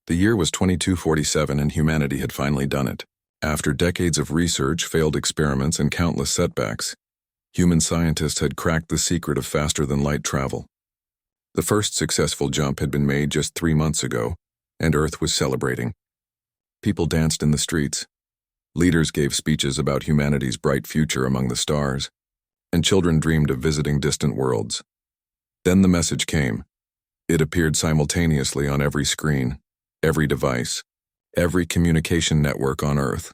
The year was 2247 and humanity had finally done it. After decades of research, failed experiments, and countless setbacks, human scientists had cracked the secret of faster-than-light travel. The first successful jump had been made just 3 months ago, and Earth was celebrating. People danced in the streets. Leaders gave speeches about humanity's bright future among the stars, and children dreamed of visiting distant worlds. Then the message came. It appeared simultaneously on every screen, every device, every communication network on Earth.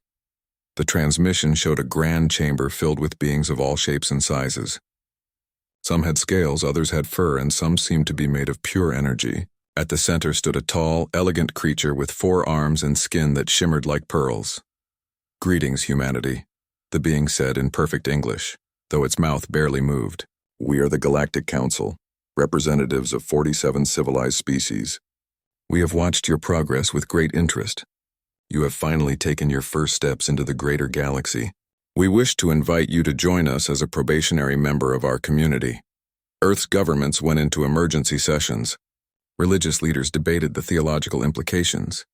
The transmission showed a grand chamber filled with beings of all shapes and sizes. Some had scales, others had fur, and some seemed to be made of pure energy. At the center stood a tall, elegant creature with 4 arms and skin that shimmered like pearls. "Greetings, humanity," the being said in perfect English, though its mouth barely moved. "We are the Galactic Council, representatives of 47 civilized species. We have watched your progress with great interest. You have finally taken your first steps into the greater galaxy. We wish to invite you to join us as a probationary member of our community." Earth's governments went into emergency sessions. Religious leaders debated the theological implications.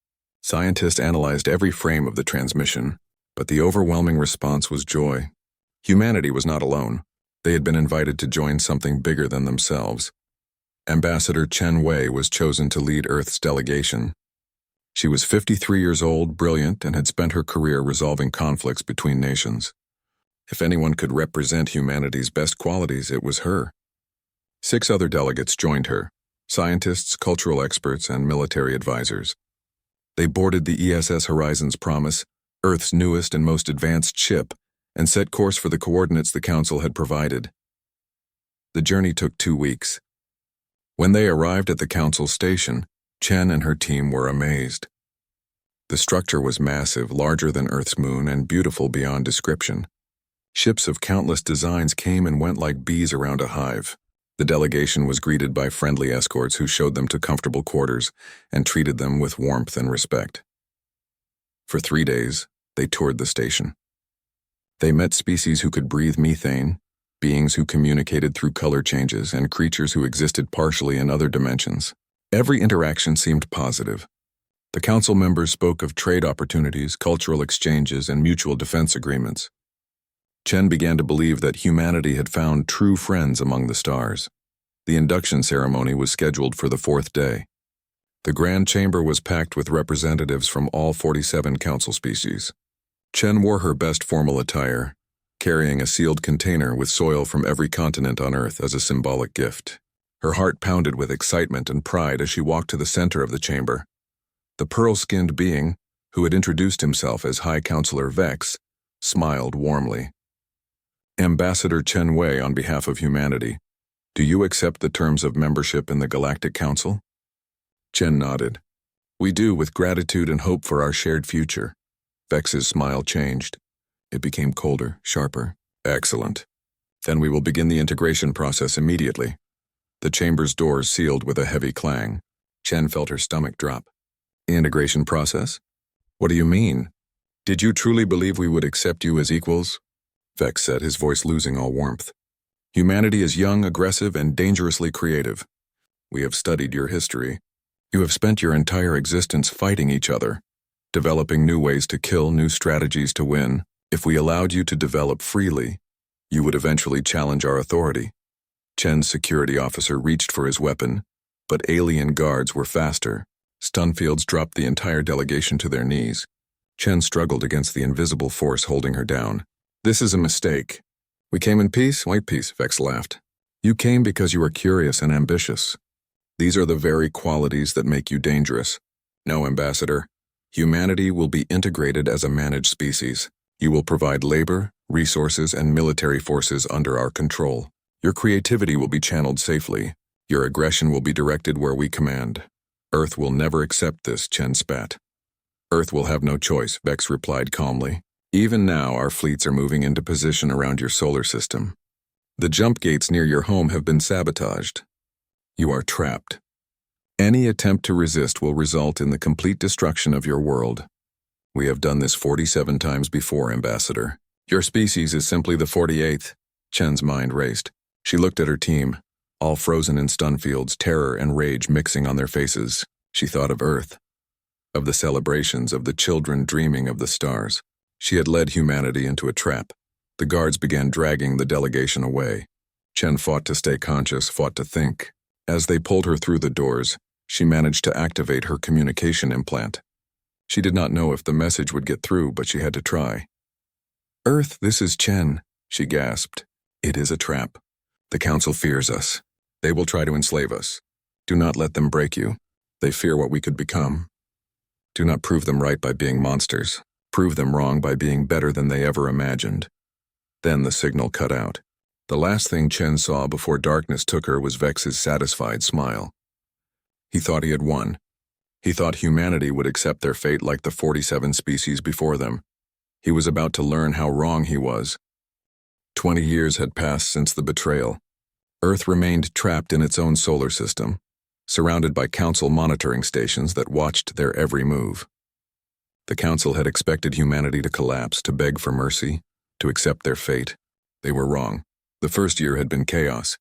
Scientists analyzed every frame of the transmission, but the overwhelming response was joy. Humanity was not alone. They had been invited to join something bigger than themselves. Ambassador Chen Wei was chosen to lead Earth's delegation. She was 53 years old, brilliant, and had spent her career resolving conflicts between nations. If anyone could represent humanity's best qualities, it was her. 6 other delegates joined her: scientists, cultural experts, and military advisors. They boarded the ESS Horizon's Promise, Earth's newest and most advanced ship, and set course for the coordinates the Council had provided. The journey took 2 weeks. When they arrived at the Council station, Chen and her team were amazed. The structure was massive, larger than Earth's moon, and beautiful beyond description. Ships of countless designs came and went like bees around a hive. The delegation was greeted by friendly escorts who showed them to comfortable quarters and treated them with warmth and respect. For 3 days, they toured the station. They met species who could breathe methane, beings who communicated through color changes, and creatures who existed partially in other dimensions. Every interaction seemed positive. The Council members spoke of trade opportunities, cultural exchanges, and mutual defense agreements. Chen began to believe that humanity had found true friends among the stars. The induction ceremony was scheduled for the 4th day. The Grand Chamber was packed with representatives from all 47 Council species. Chen wore her best formal attire, carrying a sealed container with soil from every continent on Earth as a symbolic gift. Her heart pounded with excitement and pride as she walked to the center of the chamber. The pearl-skinned being, who had introduced himself as High Counselor Vex, smiled warmly. "Ambassador Chen Wei, on behalf of humanity, do you accept the terms of membership in the Galactic Council?" Chen nodded. "We do, with gratitude and hope for our shared future." Vex's smile changed. It became colder, sharper. "Excellent. Then we will begin the integration process immediately." The chamber's doors sealed with a heavy clang. Chen felt her stomach drop. "The integration process? What do you mean? Did you truly believe we would accept you as equals?" Vex said, his voice losing all warmth. "Humanity is young, aggressive, and dangerously creative. We have studied your history. You have spent your entire existence fighting each other, developing new ways to kill, new strategies to win. If we allowed you to develop freely, you would eventually challenge our authority." Chen's security officer reached for his weapon, but alien guards were faster. Stun fields dropped the entire delegation to their knees. Chen struggled against the invisible force holding her down. "This is a mistake. We came in peace, white peace," Vex laughed. "You came because you are curious and ambitious. These are the very qualities that make you dangerous. No, Ambassador. Humanity will be integrated as a managed species. You will provide labor, resources, and military forces under our control. Your creativity will be channeled safely. Your aggression will be directed where we command. Earth will never accept this," Chen spat. "Earth will have no choice," Vex replied calmly. "Even now, our fleets are moving into position around your solar system. The jump gates near your home have been sabotaged. You are trapped. Any attempt to resist will result in the complete destruction of your world. We have done this 47 times before, Ambassador. Your species is simply the 48th. Chen's mind raced. She looked at her team, all frozen in stun fields, terror and rage mixing on their faces. She thought of Earth. of the celebrations, of the children dreaming of the stars. She had led humanity into a trap. The guards began dragging the delegation away. Chen fought to stay conscious, fought to think. As they pulled her through the doors, she managed to activate her communication implant. She did not know if the message would get through, but she had to try. "Earth, this is Chen," she gasped. "It is a trap. The Council fears us. They will try to enslave us. Do not let them break you. They fear what we could become. Do not prove them right by being monsters. Prove them wrong by being better than they ever imagined." Then the signal cut out. The last thing Chen saw before darkness took her was Vex's satisfied smile. He thought he had won. He thought humanity would accept their fate like the 47 species before them. He was about to learn how wrong he was. 20 years had passed since the betrayal. Earth remained trapped in its own solar system, surrounded by Council monitoring stations that watched their every move. The Council had expected humanity to collapse, to beg for mercy, to accept their fate. They were wrong. The first year had been chaos.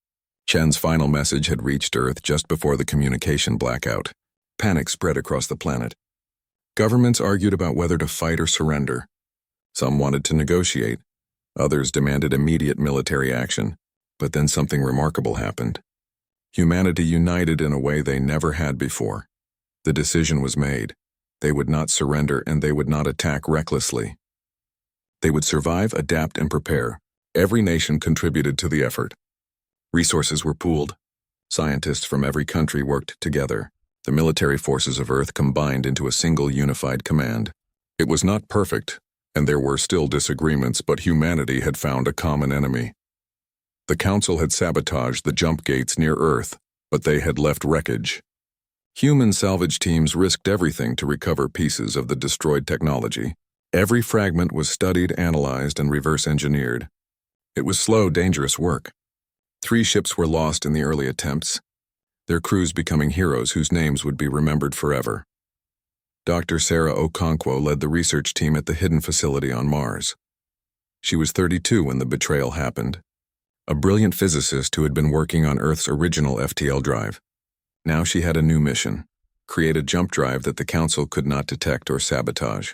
Chen's final message had reached Earth just before the communication blackout. Panic spread across the planet. Governments argued about whether to fight or surrender. Some wanted to negotiate. Others demanded immediate military action. But then something remarkable happened. Humanity united in a way they never had before. The decision was made. They would not surrender, and they would not attack recklessly. They would survive, adapt, and prepare. Every nation contributed to the effort. Resources were pooled. Scientists from every country worked together. The military forces of Earth combined into a single unified command. It was not perfect, and there were still disagreements, but humanity had found a common enemy. The Council had sabotaged the jump gates near Earth, but they had left wreckage. Human salvage teams risked everything to recover pieces of the destroyed technology. Every fragment was studied, analyzed, and reverse-engineered. It was slow, dangerous work. 3 ships were lost in the early attempts, their crews becoming heroes whose names would be remembered forever. Dr. Sarah Okonkwo led the research team at the hidden facility on Mars. She was 32 when the betrayal happened, a brilliant physicist who had been working on Earth's original FTL drive. Now she had a new mission: create a jump drive that the Council could not detect or sabotage.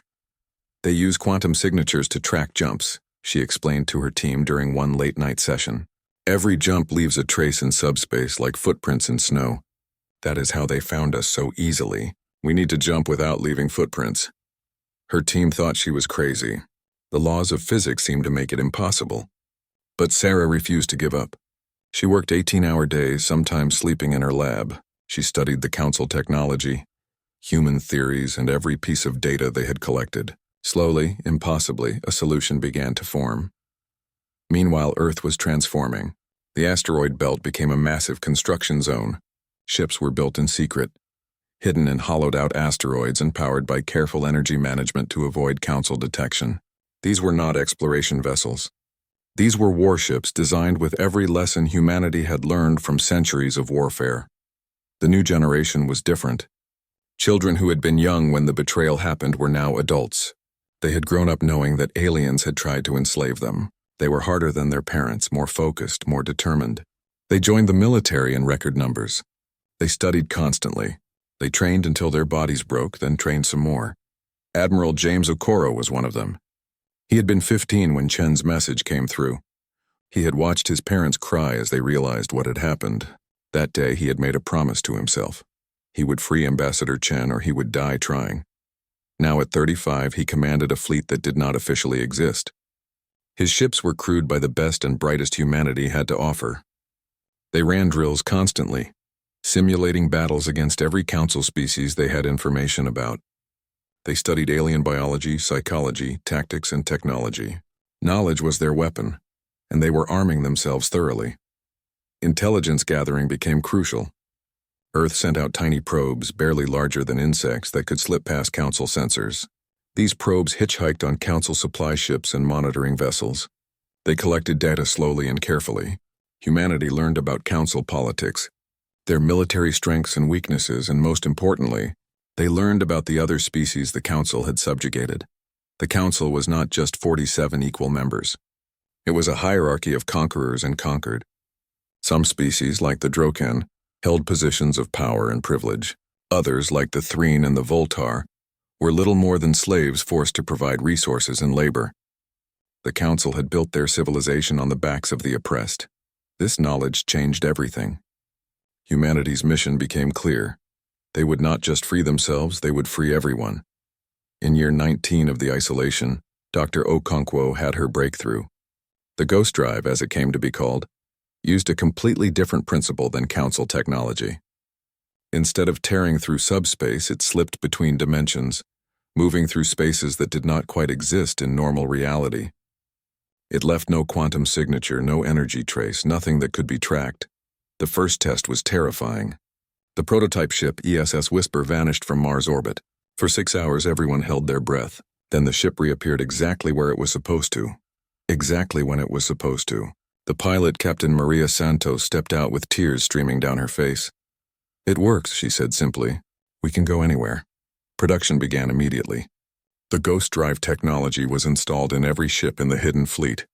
They use quantum signatures to track jumps, she explained to her team during one late-night session. Every jump leaves a trace in subspace like footprints in snow. That is how they found us so easily. We need to jump without leaving footprints. Her team thought she was crazy. The laws of physics seemed to make it impossible. But Sarah refused to give up. She worked 18-hour days, sometimes sleeping in her lab. She studied the Council technology, human theories, and every piece of data they had collected. Slowly, impossibly, a solution began to form. Meanwhile, Earth was transforming. The asteroid belt became a massive construction zone. Ships were built in secret, hidden in hollowed-out asteroids and powered by careful energy management to avoid Council detection. These were not exploration vessels. These were warships designed with every lesson humanity had learned from centuries of warfare. The new generation was different. Children who had been young when the betrayal happened were now adults. They had grown up knowing that aliens had tried to enslave them. They were harder than their parents, more focused, more determined. They joined the military in record numbers. They studied constantly. They trained until their bodies broke, then trained some more. Admiral James Okoro was one of them. He had been 15 when Chen's message came through. He had watched his parents cry as they realized what had happened. That day he had made a promise to himself. He would free Ambassador Chen or he would die trying. Now at 35 he commanded a fleet that did not officially exist. His ships were crewed by the best and brightest humanity had to offer. They ran drills constantly, simulating battles against every Council species they had information about. They studied alien biology, psychology, tactics, and technology. Knowledge was their weapon, and they were arming themselves thoroughly. Intelligence gathering became crucial. Earth sent out tiny probes, barely larger than insects, that could slip past Council sensors. These probes hitchhiked on Council supply ships and monitoring vessels. They collected data slowly and carefully. Humanity learned about Council politics, their military strengths and weaknesses, and most importantly, they learned about the other species the Council had subjugated. The Council was not just 47 equal members. It was a hierarchy of conquerors and conquered. Some species, like the Droken, held positions of power and privilege. Others, like the Threen and the Voltar, were little more than slaves forced to provide resources and labor. The Council had built their civilization on the backs of the oppressed. This knowledge changed everything. Humanity's mission became clear. They would not just free themselves, they would free everyone. In year 19 of the isolation, Dr. Okonkwo had her breakthrough. The Ghost Drive, as it came to be called, used a completely different principle than Council technology. Instead of tearing through subspace, it slipped between dimensions, moving through spaces that did not quite exist in normal reality. It left no quantum signature, no energy trace, nothing that could be tracked. The first test was terrifying. The prototype ship ESS Whisper vanished from Mars orbit. For 6 hours, everyone held their breath. Then the ship reappeared exactly where it was supposed to. Exactly when it was supposed to. The pilot, Captain Maria Santos, stepped out with tears streaming down her face. "It works," she said simply. "We can go anywhere." Production began immediately. The Ghost Drive technology was installed in every ship in the hidden fleet.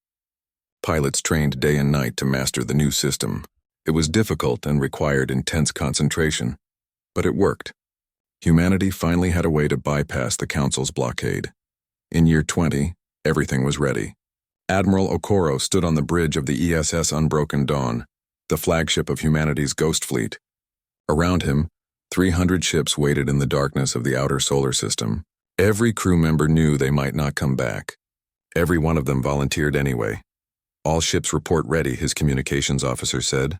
Pilots trained day and night to master the new system. It was difficult and required intense concentration, but it worked. Humanity finally had a way to bypass the Council's blockade. In year 20, everything was ready. Admiral Okoro stood on the bridge of the ESS Unbroken Dawn, the flagship of humanity's ghost fleet. Around him, 300 ships waited in the darkness of the outer solar system. Every crew member knew they might not come back. Every one of them volunteered anyway. "All ships report ready," his communications officer said.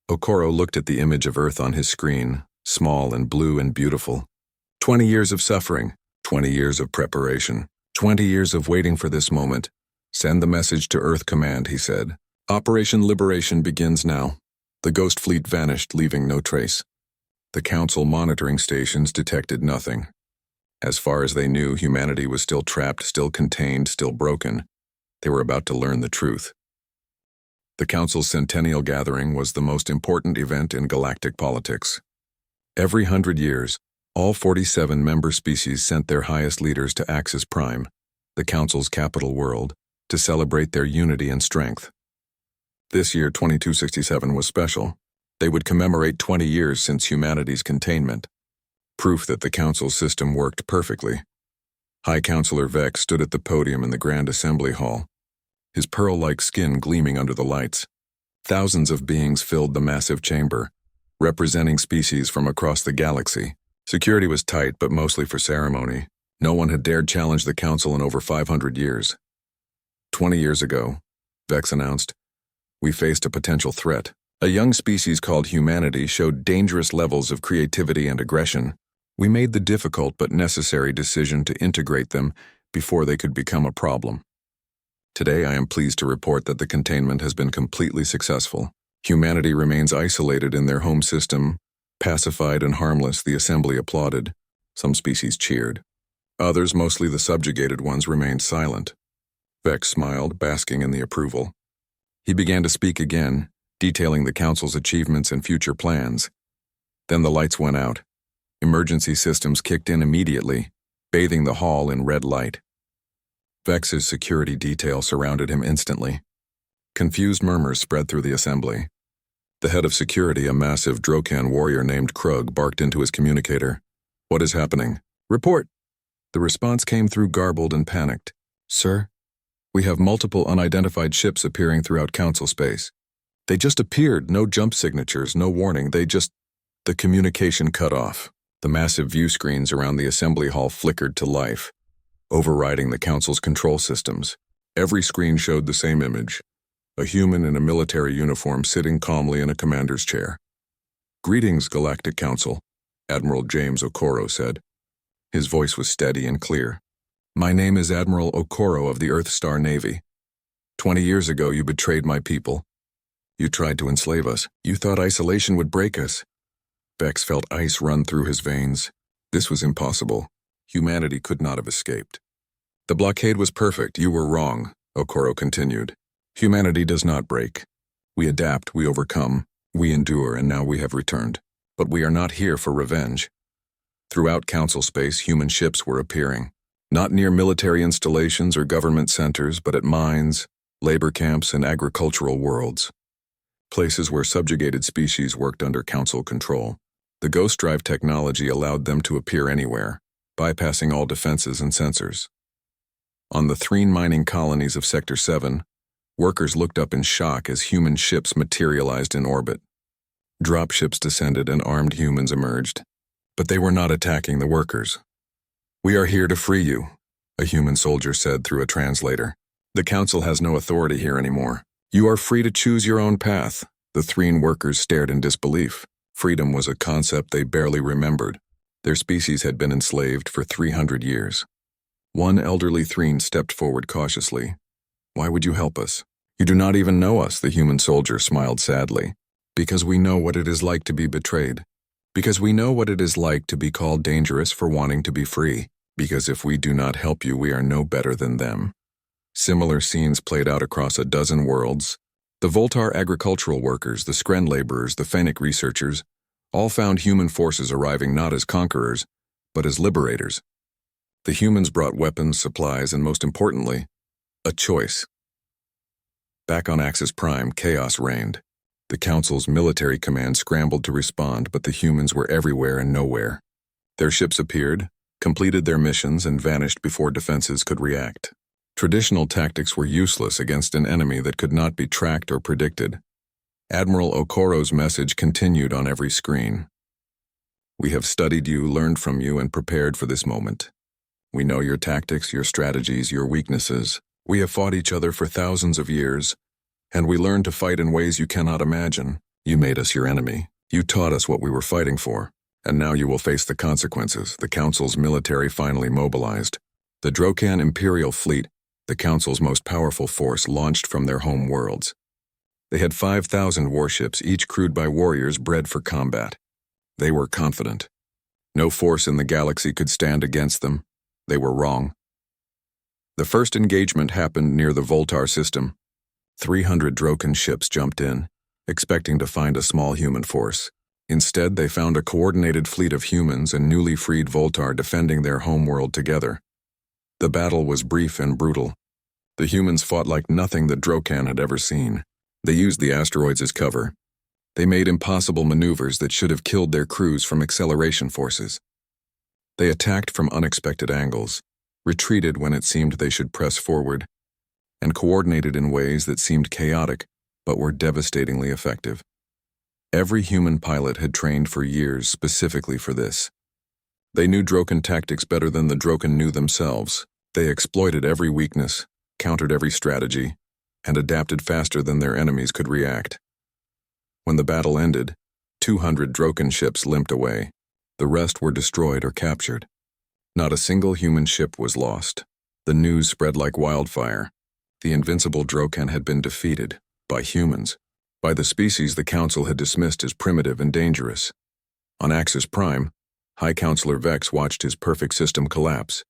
Okoro looked at the image of Earth on his screen, small and blue and beautiful. 20 years of suffering, 20 years of preparation, 20 years of waiting for this moment. "Send the message to Earth Command," he said. "Operation Liberation begins now." The Ghost Fleet vanished, leaving no trace. The Council monitoring stations detected nothing. As far as they knew, humanity was still trapped, still contained, still broken. They were about to learn the truth. The Council's Centennial Gathering was the most important event in galactic politics. Every 100 years, all 47 member species sent their highest leaders to Axis Prime, the Council's capital world, to celebrate their unity and strength. This year, 2267, was special. They would commemorate 20 years since humanity's containment. Proof that the Council's system worked perfectly. High Counselor Vex stood at the podium in the Grand Assembly Hall, his pearl-like skin gleaming under the lights. Thousands of beings filled the massive chamber, representing species from across the galaxy. Security was tight, but mostly for ceremony. No one had dared challenge the Council in over 500 years. 20 years ago, Vex announced, "We faced a potential threat. A young species called humanity showed dangerous levels of creativity and aggression. We made the difficult but necessary decision to integrate them before they could become a problem. Today, I am pleased to report that the containment has been completely successful. Humanity remains isolated in their home system, pacified and harmless." The assembly applauded. Some species cheered. Others, mostly the subjugated ones, remained silent. Vex smiled, basking in the approval. He began to speak again, detailing the Council's achievements and future plans. Then the lights went out. Emergency systems kicked in immediately, bathing the hall in red light. Vex's security detail surrounded him instantly. Confused murmurs spread through the assembly. The head of security, a massive Drokan warrior named Krug, barked into his communicator. "What is happening?" "Report." The response came through garbled and panicked. "Sir, we have multiple unidentified ships appearing throughout Council space. They just appeared, no jump signatures, no warning, The communication cut off. The massive view screens around the assembly hall flickered to life, overriding the Council's control systems. Every screen showed the same image, a human in a military uniform sitting calmly in a commander's chair. "Greetings, Galactic Council," Admiral James Okoro said. His voice was steady and clear. "My name is Admiral Okoro of the Earth Star Navy. 20 years ago, you betrayed my people. You tried to enslave us. You thought isolation would break us." Vex felt ice run through his veins. This was impossible. Humanity could not have escaped. "The blockade was perfect. You were wrong," Okoro continued. "Humanity does not break. We adapt, we overcome, we endure, and now we have returned. But we are not here for revenge." Throughout Council space, human ships were appearing. Not near military installations or government centers, but at mines, labor camps, and agricultural worlds. Places where subjugated species worked under Council control. The Ghost Drive technology allowed them to appear anywhere. bypassing all defenses and sensors. On the Threen mining colonies of Sector 7, workers looked up in shock as human ships materialized in orbit. Dropships descended and armed humans emerged, but they were not attacking the workers. "We are here to free you," a human soldier said through a translator. "The Council has no authority here anymore. You are free to choose your own path." The Threen workers stared in disbelief. Freedom was a concept they barely remembered. Their species had been enslaved for 300 years. One elderly Threen stepped forward cautiously. "Why would you help us?" "You do not even know us," the human soldier smiled sadly. "Because we know what it is like to be betrayed. Because we know what it is like to be called dangerous for wanting to be free. Because if we do not help you, we are no better than them." Similar scenes played out across a dozen worlds. The Voltar agricultural workers, the Skren laborers, the Fennec researchers, all found human forces arriving not as conquerors, but as liberators. The humans brought weapons, supplies, and most importantly, a choice. Back on Axis Prime, chaos reigned. The Council's military command scrambled to respond, but the humans were everywhere and nowhere. Their ships appeared, completed their missions, and vanished before defenses could react. Traditional tactics were useless against an enemy that could not be tracked or predicted. Admiral Okoro's message continued on every screen. "We have studied you, learned from you, and prepared for this moment. We know your tactics, your strategies, your weaknesses. We have fought each other for thousands of years, and we learned to fight in ways you cannot imagine. You made us your enemy. You taught us what we were fighting for, and now you will face the consequences." The Council's military finally mobilized. The Drokan Imperial Fleet, the Council's most powerful force, launched from their home worlds. They had 5,000 warships, each crewed by warriors bred for combat. They were confident. No force in the galaxy could stand against them. They were wrong. The first engagement happened near the Voltar system. 300 Drokan ships jumped in, expecting to find a small human force. Instead, they found a coordinated fleet of humans and newly freed Voltar defending their homeworld together. The battle was brief and brutal. The humans fought like nothing that Drokan had ever seen. They used the asteroids as cover. They made impossible maneuvers that should have killed their crews from acceleration forces. They attacked from unexpected angles, retreated when it seemed they should press forward, and coordinated in ways that seemed chaotic but were devastatingly effective. Every human pilot had trained for years specifically for this. They knew Drokan tactics better than the Drokan knew themselves. They exploited every weakness, countered every strategy, and adapted faster than their enemies could react. When the battle ended, 200 Drokan ships limped away. The rest were destroyed or captured. Not a single human ship was lost. The news spread like wildfire. The invincible Drokan had been defeated by humans, by the species the Council had dismissed as primitive and dangerous. On Axis Prime, High Counselor Vex watched his perfect system collapse.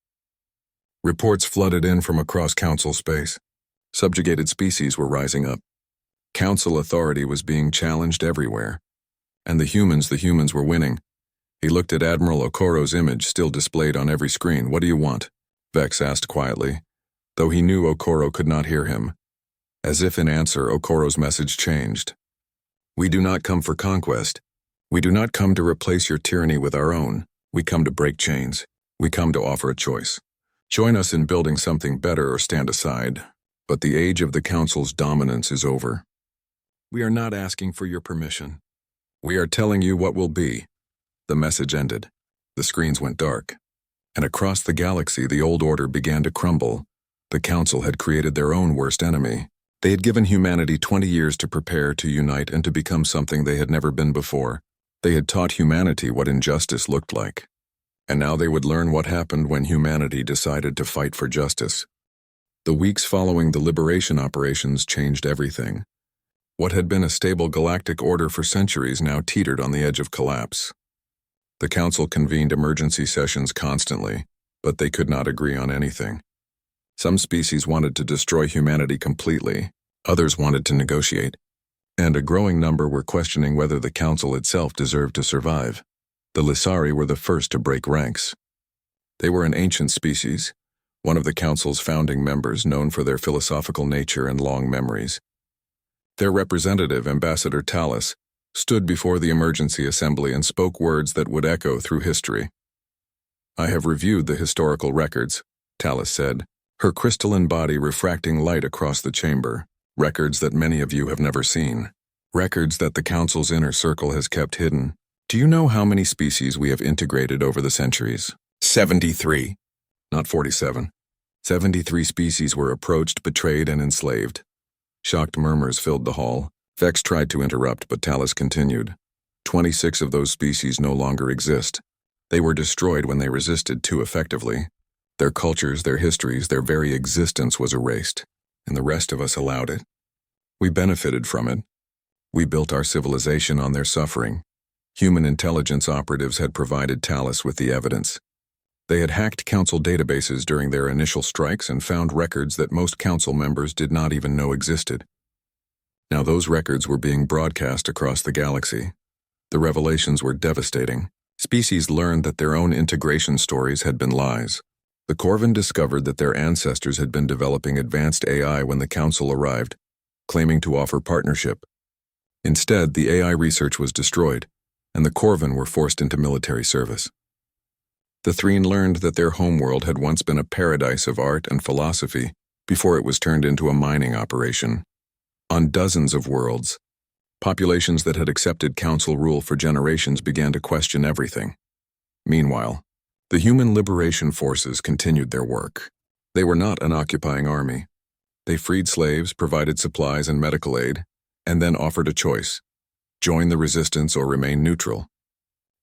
Reports flooded in from across Council space. Subjugated species were rising up. Council authority was being challenged everywhere. And the humans were winning. He looked at Admiral Okoro's image still displayed on every screen. "What do you want?" Vex asked quietly, though he knew Okoro could not hear him. As if in answer, Okoro's message changed. "We do not come for conquest. We do not come to replace your tyranny with our own. We come to break chains. We come to offer a choice. Join us in building something better or stand aside. But the age of the Council's dominance is over. We are not asking for your permission. We are telling you what will be." The message ended. The screens went dark. And across the galaxy, the old order began to crumble. The Council had created their own worst enemy. They had given humanity 20 years to prepare, to unite, and to become something they had never been before. They had taught humanity what injustice looked like. And now they would learn what happened when humanity decided to fight for justice. The weeks following the liberation operations changed everything. What had been a stable galactic order for centuries now teetered on the edge of collapse. The Council convened emergency sessions constantly, but they could not agree on anything. Some species wanted to destroy humanity completely, others wanted to negotiate, and a growing number were questioning whether the Council itself deserved to survive. The Lissari were the first to break ranks. They were an ancient species, one of the Council's founding members, known for their philosophical nature and long memories. Their representative, Ambassador Talus, stood before the emergency assembly and spoke words that would echo through history. I have reviewed the historical records, Talus said, her crystalline body refracting light across the chamber, records that many of you have never seen, records that the Council's inner circle has kept hidden. Do you know how many species we have integrated over the centuries? 73. Not 47. 73 species were approached, betrayed, and enslaved. Shocked murmurs filled the hall. Vex tried to interrupt, but Talus continued. 26 of those species no longer exist. They were destroyed when they resisted too effectively. Their cultures, their histories, their very existence was erased, and the rest of us allowed it. We benefited from it. We built our civilization on their suffering. Human intelligence operatives had provided Talus with the evidence. They had hacked Council databases during their initial strikes and found records that most Council members did not even know existed. Now those records were being broadcast across the galaxy. The revelations were devastating. Species learned that their own integration stories had been lies. The Corvin discovered that their ancestors had been developing advanced AI when the Council arrived, claiming to offer partnership. Instead, the AI research was destroyed, and the Corvin were forced into military service. The Threen learned that their homeworld had once been a paradise of art and philosophy before it was turned into a mining operation. On dozens of worlds, populations that had accepted Council rule for generations began to question everything. Meanwhile, the human liberation forces continued their work. They were not an occupying army. They freed slaves, provided supplies and medical aid, and then offered a choice: join the resistance or remain neutral.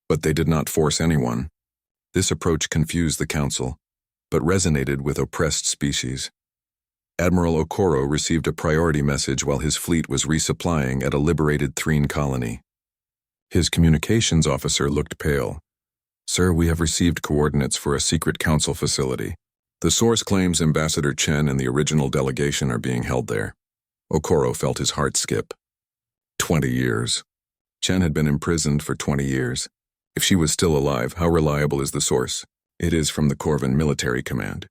But they did not force anyone. This approach confused the Council, but resonated with oppressed species. Admiral Okoro received a priority message while his fleet was resupplying at a liberated Threen colony. His communications officer looked pale. "Sir, we have received coordinates for a secret Council facility. The source claims Ambassador Chen and the original delegation are being held there." Okoro felt his heart skip. 20 years. Chen had been imprisoned for 20 years. If she was still alive, how reliable is the source? It is from the Corvin Military Command.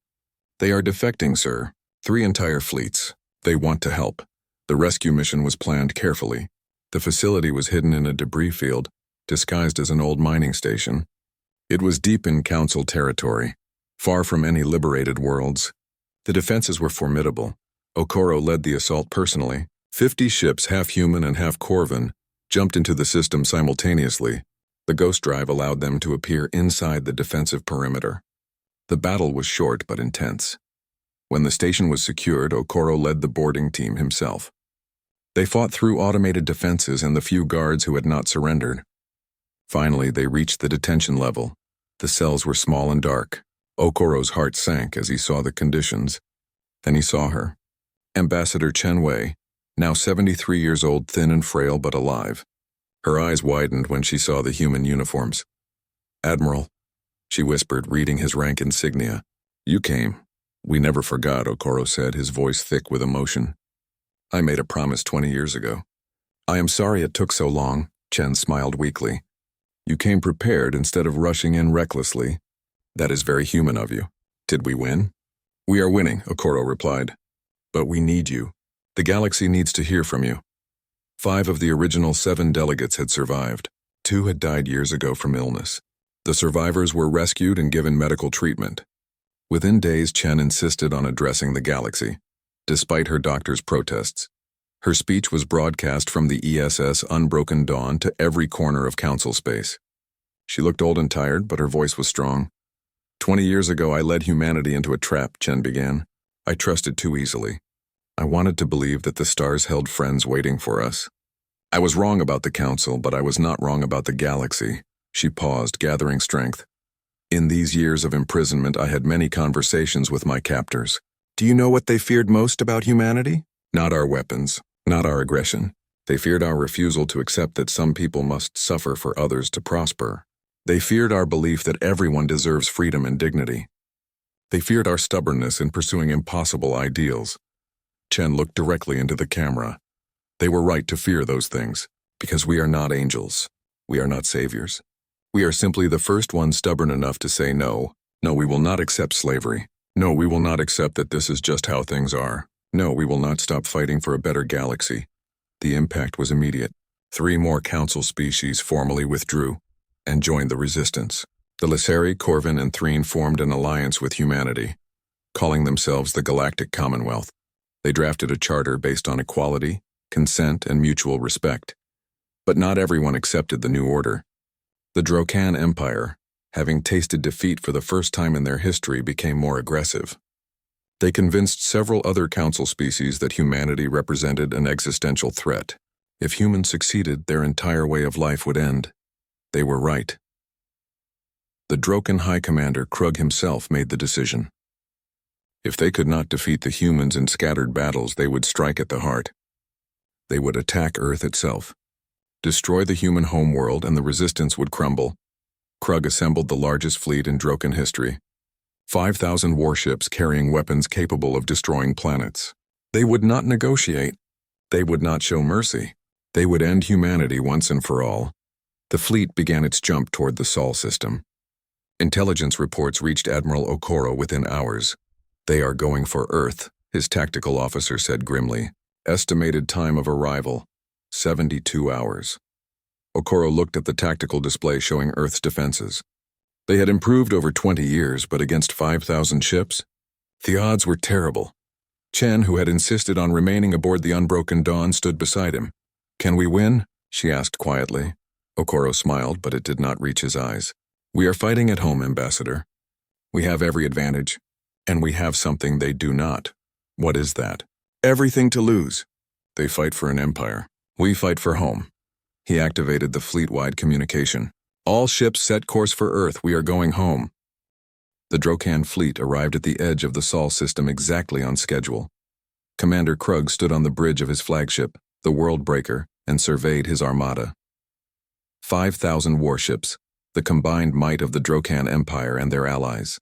"They are defecting, sir. 3 entire fleets. They want to help. The rescue mission was planned carefully. The facility was hidden in a debris field, disguised as an old mining station. It was deep in Council territory, far from any liberated worlds. The defenses were formidable. Okoro led the assault personally. 50 ships, half human and half Corvin, jumped into the system simultaneously. The ghost drive allowed them to appear inside the defensive perimeter. The battle was short but intense. When the station was secured, Okoro led the boarding team himself. They fought through automated defenses and the few guards who had not surrendered. Finally, they reached the detention level. The cells were small and dark. Okoro's heart sank as he saw the conditions. Then he saw her. Ambassador Chen Wei, now 73 years old, thin and frail but alive. Her eyes widened when she saw the human uniforms. "Admiral," she whispered, reading his rank insignia. "You came." "We never forgot," Okoro said, his voice thick with emotion. "I made a promise 20 years ago." "I am sorry it took so long," Chen smiled weakly. "You came prepared instead of rushing in recklessly. That is very human of you. Did we win?" "We are winning," Okoro replied. "But we need you. The galaxy needs to hear from you." 5 of the original 7 delegates had survived. 2 had died years ago from illness. The survivors were rescued and given medical treatment. Within days, Chen insisted on addressing the galaxy, despite her doctor's protests. Her speech was broadcast from the ESS Unbroken Dawn to every corner of Council space. She looked old and tired, but her voice was strong. 20 years ago, I led humanity into a trap," Chen began. "I trusted too easily. I wanted to believe that the stars held friends waiting for us. I was wrong about the Council, but I was not wrong about the galaxy." She paused, gathering strength. "In these years of imprisonment, I had many conversations with my captors. Do you know what they feared most about humanity? Not our weapons, not our aggression. They feared our refusal to accept that some people must suffer for others to prosper. They feared our belief that everyone deserves freedom and dignity. They feared our stubbornness in pursuing impossible ideals." Chen looked directly into the camera. "They were right to fear those things, because we are not angels. We are not saviors. We are simply the first ones stubborn enough to say no. No, we will not accept slavery. No, we will not accept that this is just how things are. No, we will not stop fighting for a better galaxy." The impact was immediate. 3 more Council species formally withdrew and joined the resistance. The Lyseri, Corvin, and Threen formed an alliance with humanity, calling themselves the Galactic Commonwealth. They drafted a charter based on equality, consent, and mutual respect. But not everyone accepted the new order. The Drokan Empire, having tasted defeat for the first time in their history, became more aggressive. They convinced several other council species that humanity represented an existential threat. If humans succeeded, their entire way of life would end. They were right. The Drokan High Commander Krug himself made the decision. If they could not defeat the humans in scattered battles, they would strike at the heart. They would attack Earth itself, destroy the human homeworld, and the resistance would crumble. Krug assembled the largest fleet in Drokan history, 5,000 warships carrying weapons capable of destroying planets. They would not negotiate. They would not show mercy. They would end humanity once and for all. The fleet began its jump toward the Sol system. Intelligence reports reached Admiral Okoro within hours. "They are going for Earth," his tactical officer said grimly. Estimated time of arrival, 72 hours. Okoro looked at the tactical display showing Earth's defenses. They had improved over 20 years, but against 5,000 ships? The odds were terrible. Chen, who had insisted on remaining aboard the Unbroken Dawn, stood beside him. "Can we win?" she asked quietly. Okoro smiled, but it did not reach his eyes. "We are fighting at home, Ambassador. We have every advantage, and we have something they do not." "What is that?" "Everything to lose." "They fight for an empire. We fight for home." He activated the fleet-wide communication. "All ships set course for Earth. We are going home." The Drokan fleet arrived at the edge of the Sol system exactly on schedule. Commander Krug stood on the bridge of his flagship, the World Breaker, and surveyed his armada. 5,000 warships, the combined might of the Drokan Empire and their allies.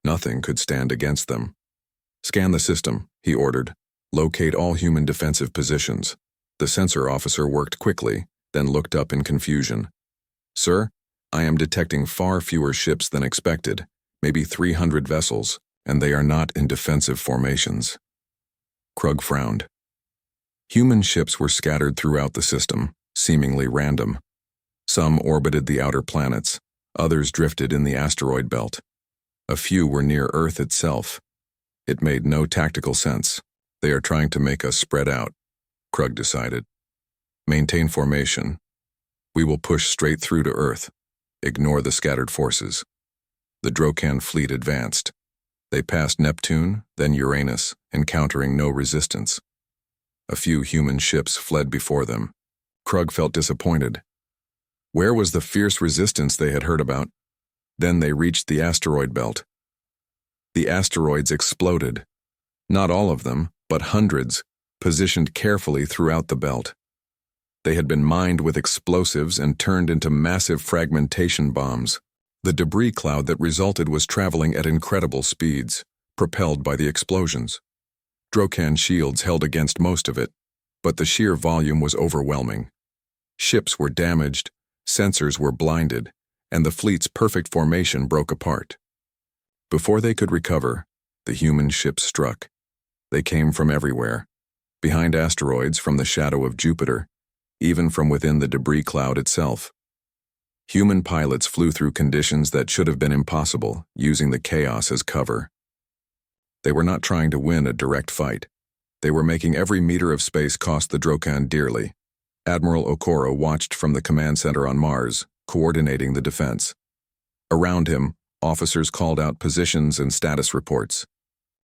Nothing could stand against them. "Scan the system," he ordered. "Locate all human defensive positions." The sensor officer worked quickly, then looked up in confusion. "Sir, I am detecting far fewer ships than expected, maybe 300 vessels, and they are not in defensive formations." Krug frowned. Human ships were scattered throughout the system, seemingly random. Some orbited the outer planets, others drifted in the asteroid belt. A few were near Earth itself. It made no tactical sense. "They are trying to make us spread out," Krug decided. "Maintain formation. We will push straight through to Earth. Ignore the scattered forces." The Drokan fleet advanced. They passed Neptune, then Uranus, encountering no resistance. A few human ships fled before them. Krug felt disappointed. Where was the fierce resistance they had heard about? Then they reached the asteroid belt. The asteroids exploded. Not all of them, but hundreds, positioned carefully throughout the belt. They had been mined with explosives and turned into massive fragmentation bombs. The debris cloud that resulted was traveling at incredible speeds, propelled by the explosions. Drokan shields held against most of it, but the sheer volume was overwhelming. Ships were damaged, sensors were blinded, and the fleet's perfect formation broke apart. Before they could recover, the human ships struck. They came from everywhere, behind asteroids, from the shadow of Jupiter, even from within the debris cloud itself. Human pilots flew through conditions that should have been impossible, using the chaos as cover. They were not trying to win a direct fight. They were making every meter of space cost the Drokan dearly. Admiral Okoro watched from the command center on Mars, coordinating the defense. Around him, officers called out positions and status reports.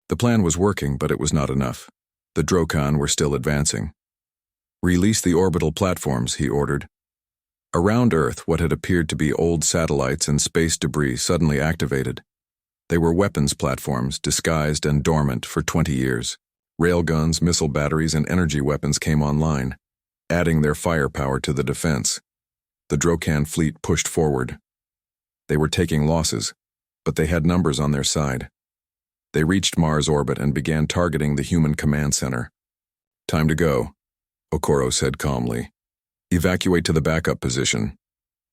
The plan was working, but it was not enough. The Drokan were still advancing. "Release the orbital platforms," he ordered. Around Earth, what had appeared to be old satellites and space debris suddenly activated. They were weapons platforms, disguised and dormant for 20 years. Railguns, missile batteries, and energy weapons came online, adding their firepower to the defense. The Drokan fleet pushed forward. They were taking losses, but they had numbers on their side. They reached Mars orbit and began targeting the human command center. "Time to go," Okoro said calmly. "Evacuate to the backup position."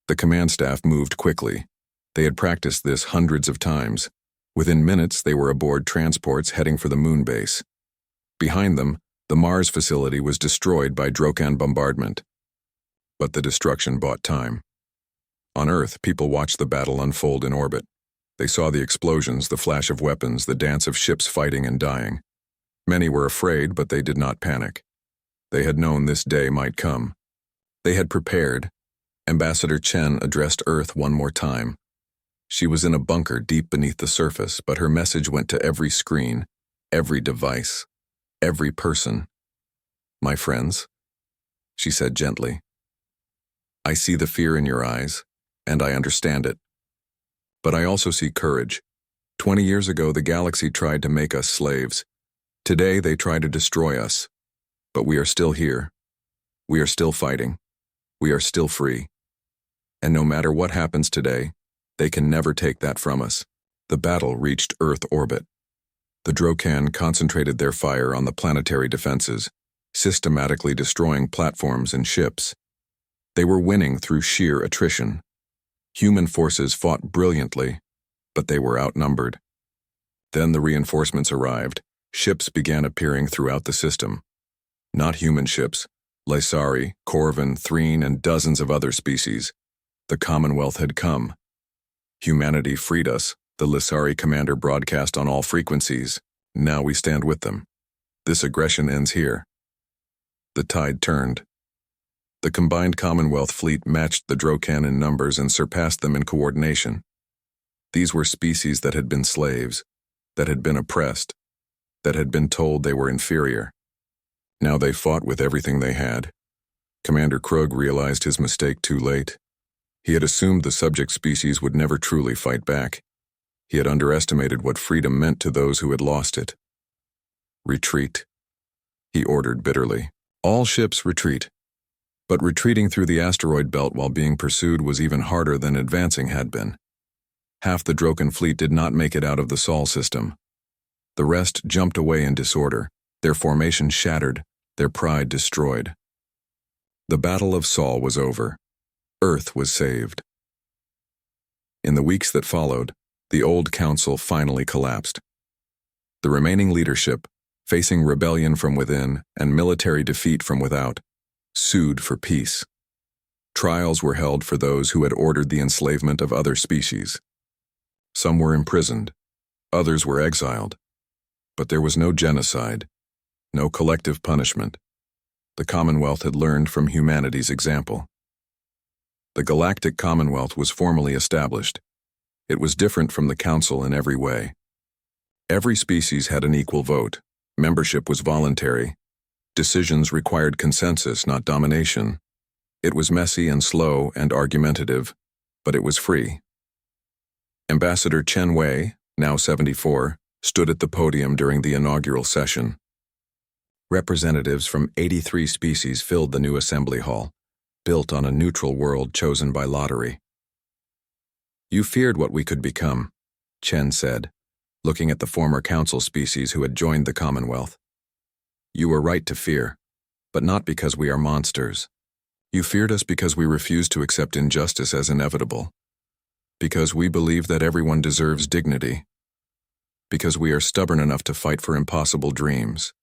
The command staff moved quickly. They had practiced this hundreds of times. Within minutes, they were aboard transports heading for the moon base. Behind them, the Mars facility was destroyed by Drokan bombardment. But the destruction bought time. On Earth, people watched the battle unfold in orbit. They saw the explosions, the flash of weapons, the dance of ships fighting and dying. Many were afraid, but they did not panic. They had known this day might come. They had prepared. Ambassador Chen addressed Earth one more time. She was in a bunker deep beneath the surface, but her message went to every screen, every device, every person. "My friends," she said gently, "I see the fear in your eyes, and I understand it. But I also see courage. 20 years ago, the galaxy tried to make us slaves. Today, they try to destroy us. But we are still here. We are still fighting. We are still free. And no matter what happens today, they can never take that from us." The battle reached Earth orbit. The Drokan concentrated their fire on the planetary defenses, systematically destroying platforms and ships. They were winning through sheer attrition. Human forces fought brilliantly, but they were outnumbered. Then the reinforcements arrived. Ships began appearing throughout the system. Not human ships, Lysari, Corvin, Threen, and dozens of other species. The Commonwealth had come. "Humanity freed us," the Lysari commander broadcast on all frequencies. "Now we stand with them. This aggression ends here." The tide turned. The combined Commonwealth fleet matched the Drokan in numbers and surpassed them in coordination. These were species that had been slaves, that had been oppressed, that had been told they were inferior. Now they fought with everything they had. Commander Krug realized his mistake too late. He had assumed the subject species would never truly fight back. He had underestimated what freedom meant to those who had lost it. "Retreat," he ordered bitterly. "All ships retreat." But retreating through the asteroid belt while being pursued was even harder than advancing had been. Half the Drokan fleet did not make it out of the Sol system. The rest jumped away in disorder, their formation shattered, their pride destroyed. The Battle of Sol was over. Earth was saved. In the weeks that followed, the old council finally collapsed. The remaining leadership, facing rebellion from within and military defeat from without, sued for peace. Trials were held for those who had ordered the enslavement of other species. Some were imprisoned, others were exiled. But there was no genocide, no collective punishment. The Commonwealth had learned from humanity's example. The Galactic Commonwealth was formally established. It was different from the Council in every way. Every species had an equal vote. Membership was voluntary. Decisions required consensus, not domination. It was messy and slow and argumentative, but it was free. Ambassador Chen Wei, now 74, stood at the podium during the inaugural session. Representatives from 83 species filled the new assembly hall, built on a neutral world chosen by lottery. "You feared what we could become," Chen said, looking at the former council species who had joined the Commonwealth. "You were right to fear, but not because we are monsters. You feared us because we refused to accept injustice as inevitable, because we believe that everyone deserves dignity, because we are stubborn enough to fight for impossible dreams."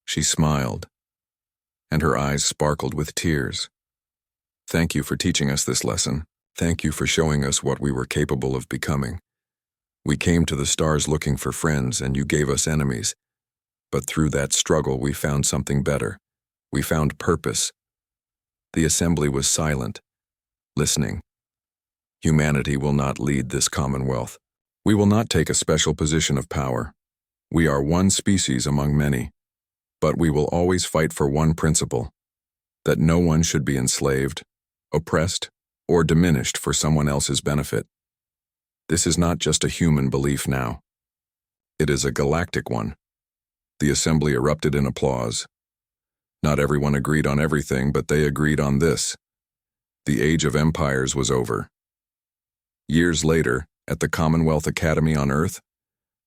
She smiled, and her eyes sparkled with tears. "Thank you for teaching us this lesson. Thank you for showing us what we were capable of becoming. We came to the stars looking for friends, and you gave us enemies. But through that struggle, we found something better. We found purpose." The assembly was silent, listening. "Humanity will not lead this Commonwealth. We will not take a special position of power. We are one species among many. But we will always fight for one principle, that no one should be enslaved, oppressed, or diminished for someone else's benefit. This is not just a human belief now. It is a galactic one." The assembly erupted in applause. Not everyone agreed on everything, but they agreed on this. The age of empires was over. Years later, at the Commonwealth Academy on Earth,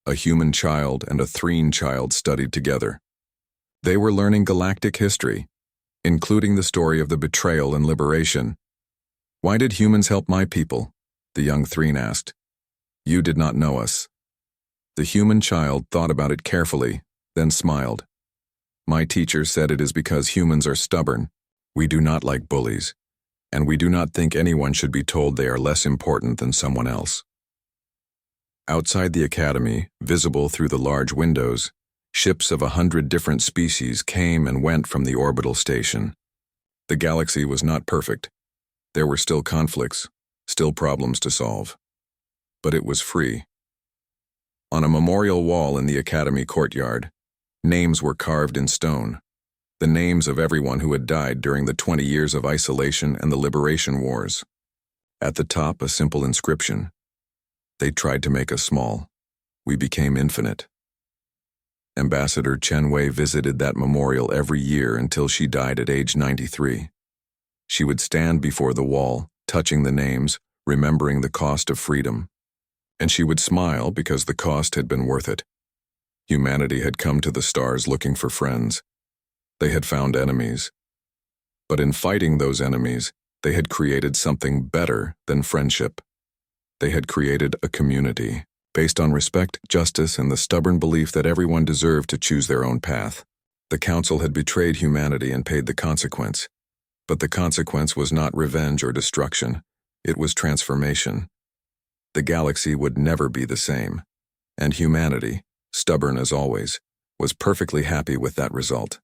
a human child and a Threen child studied together. They were learning galactic history, including the story of the betrayal and liberation. "Why did humans help my people?" the young Threen asked. "You did not know us." The human child thought about it carefully, then smiled. "My teacher said it is because humans are stubborn. We do not like bullies. and we do not think anyone should be told they are less important than someone else. Outside the academy, visible through the large windows, ships of 100 different species came and went from the orbital station. The galaxy was not perfect. There were still conflicts, still problems to solve. But it was free. On a memorial wall in the academy courtyard, names were carved in stone. The names of everyone who had died during the 20 years of isolation and the liberation wars. At the top, a simple inscription. They tried to make us small. We became infinite. Ambassador Chen Wei visited that memorial every year until she died at age 93. She would stand before the wall, touching the names, remembering the cost of freedom. And she would smile because the cost had been worth it. Humanity had come to the stars looking for friends. They had found enemies. But in fighting those enemies, they had created something better than friendship. They had created a community, based on respect, justice, and the stubborn belief that everyone deserved to choose their own path. The Council had betrayed humanity and paid the consequence. But the consequence was not revenge or destruction. It was transformation. The galaxy would never be the same. And humanity, stubborn as always, was perfectly happy with that result.